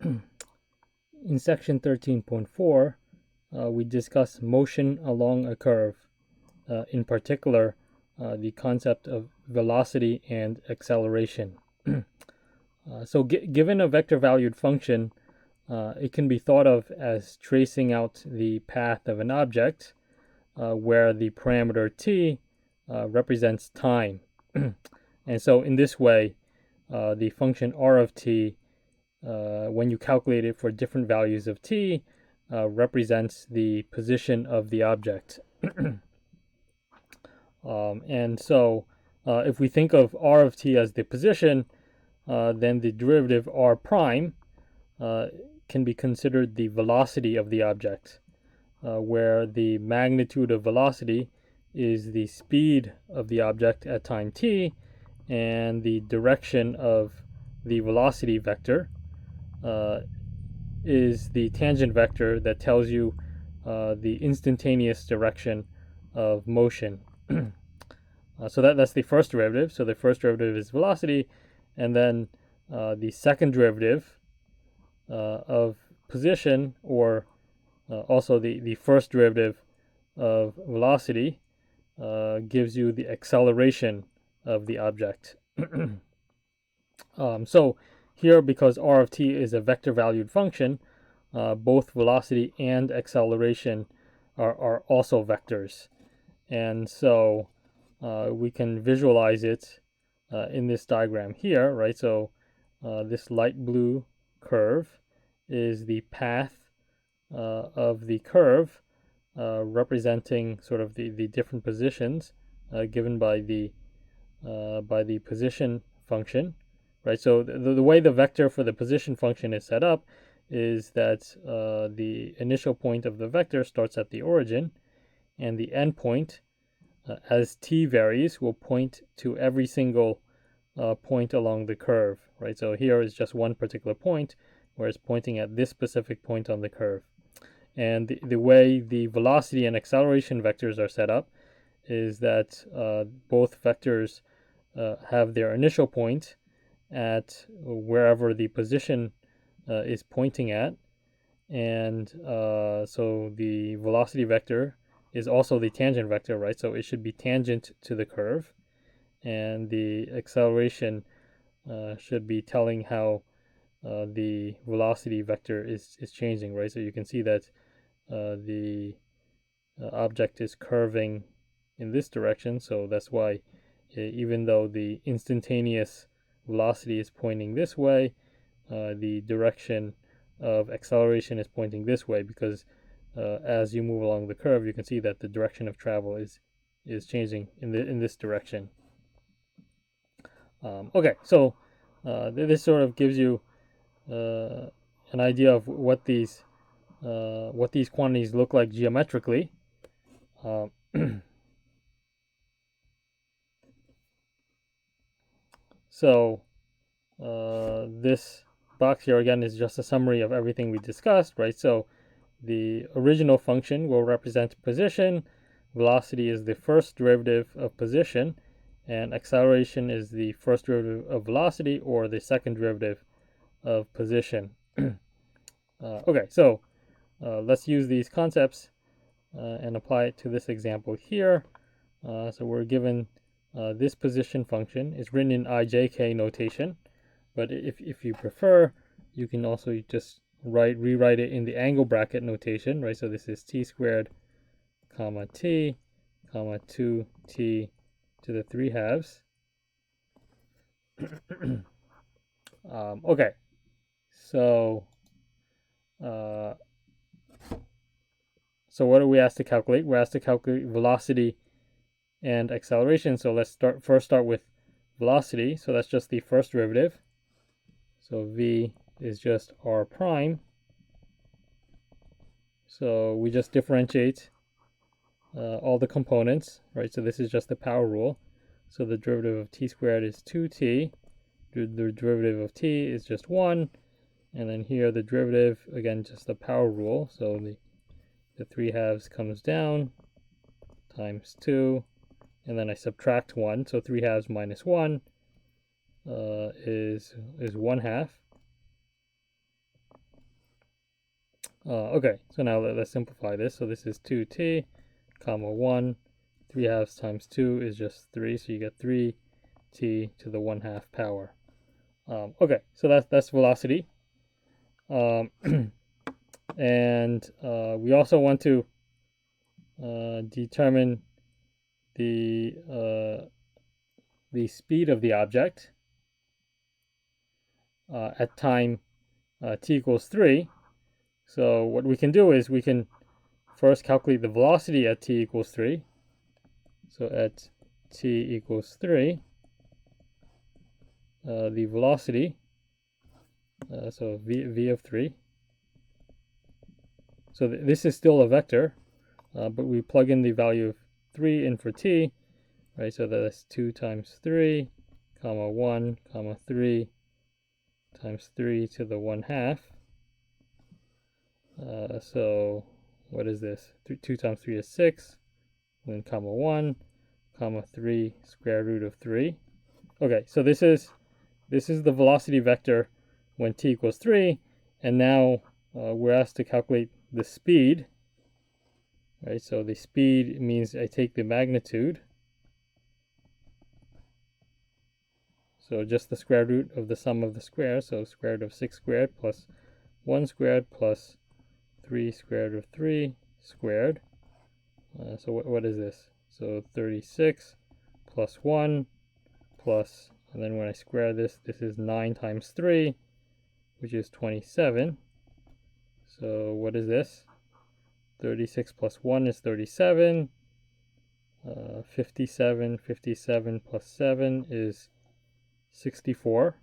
In section 13.4, we discuss motion along a curve, in particular, the concept of velocity and acceleration. So given a vector valued function, it can be thought of as tracing out the path of an object where the parameter t represents time. And so in this way, the function r of t, when you calculate it for different values of t, represents the position of the object. And so if we think of r of t as the position, then the derivative r prime can be considered the velocity of the object, where the magnitude of velocity is the speed of the object at time t, and the direction of the velocity vector is the tangent vector that tells you the instantaneous direction of motion. So that's the first derivative. So the first derivative is velocity, and then the second derivative of position, or also the first derivative of velocity, gives you the acceleration of the object. So here, because r of t is a vector valued function, both velocity and acceleration are also vectors. And so we can visualize it in this diagram here, right? So this light blue curve is the path of the curve, representing sort of the different positions given by the position function, right? So the way the vector for the position function is set up is that the initial point of the vector starts at the origin, and the endpoint, as t varies, will point to every single point along the curve, right? So here is just one particular point, where it's pointing at this specific point on the curve. And the way the velocity and acceleration vectors are set up is that both vectors have their initial point at wherever the position is pointing at. And so the velocity vector is also the tangent vector, right? So it should be tangent to the curve. And the acceleration should be telling how the velocity vector is changing, right? So you can see that the object is curving in this direction. So that's why even though the instantaneous velocity is pointing this way, the direction of acceleration is pointing this way, because as you move along the curve, you can see that the direction of travel is changing in this direction. Okay, so this sort of gives you an idea of what these quantities look like geometrically. So this box here again is just a summary of everything we discussed, right? So the original function will represent position, velocity is the first derivative of position, and acceleration is the first derivative of velocity, or the second derivative of position. Okay, so let's use these concepts and apply it to this example here. So we're given this position function. It's written in ijk notation, but if you prefer, you can also just rewrite it in the angle bracket notation, right? So this is t squared comma t comma 2t to the 3 halves. Okay, so what are we asked to calculate? We're asked to calculate velocity and acceleration. So let's first start with velocity. So that's just the first derivative. So v is just r prime. So we just differentiate all the components, right? So this is just the power rule. So the derivative of t squared is 2t. The derivative of t is just 1. And then here the derivative, again, just the power rule. So the 3 halves comes down, times 2. And then I subtract 1. So 3 halves minus 1 is 1 half. Okay, so now let's simplify this. So this is 2t, comma 1. 3/2 times 2 is just 3, so you get 3t to the 1/2 power. Okay, so that's velocity. And we also want to determine the speed of the object at time t equals 3. So what we can do is we can first calculate the velocity at t equals 3. So at t equals 3, the velocity, so v of 3. So this is still a vector, but we plug in the value of 3 in for t, right? So that's 2 times 3, comma 1, comma 3, times 3 to the 1/2. So what is this? 2 times 3 is 6, then comma 1, comma 3, square root of 3. Okay, so this is the velocity vector when t equals 3, and now we're asked to calculate the speed, right? So the speed means I take the magnitude, so just the square root of the sum of the squares, so square root of 6 squared plus 1 squared plus 3 square root of 3 squared. So what is this? So 36 plus 1 plus, and then when I square this, this is 9 times 3, which is 27. So what is this? 36 plus 1 is 37. 57 plus 7 is 64.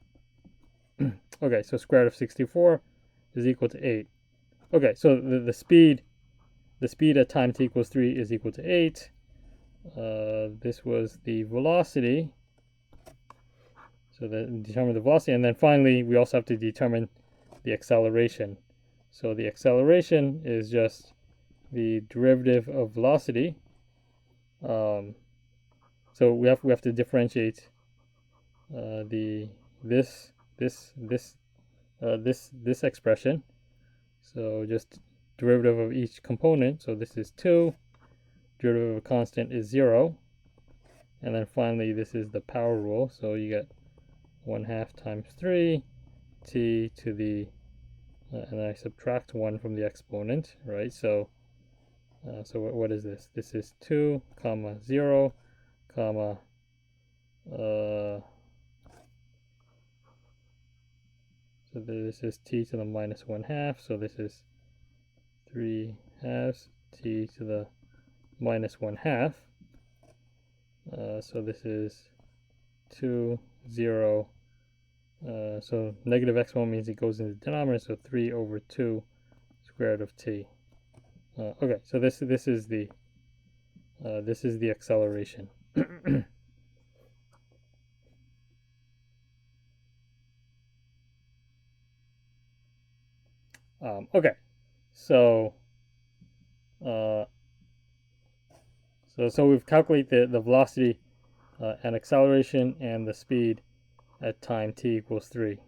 Okay, so square root of 64 is equal to 8. Okay, so the speed at time t equals 3 is equal to 8. This was the velocity. So determine the velocity, and then finally we also have to determine the acceleration. So the acceleration is just the derivative of velocity. So we have to differentiate this expression. So just derivative of each component. So this is 2. Derivative of a constant is 0. And then finally this is the power rule. So you get 1/2 times 3 t to the and I subtract 1 from the exponent, right? So what is this? This is 2 comma 0 comma so this is t to the minus 1/2, so this is 3/2 t to the minus 1/2. So this is 2 0. So negative exponent means it goes in the denominator, so 3 over 2 square root of t. Okay, so this is the acceleration. Okay, so we've calculated the velocity and acceleration and the speed at time t equals 3.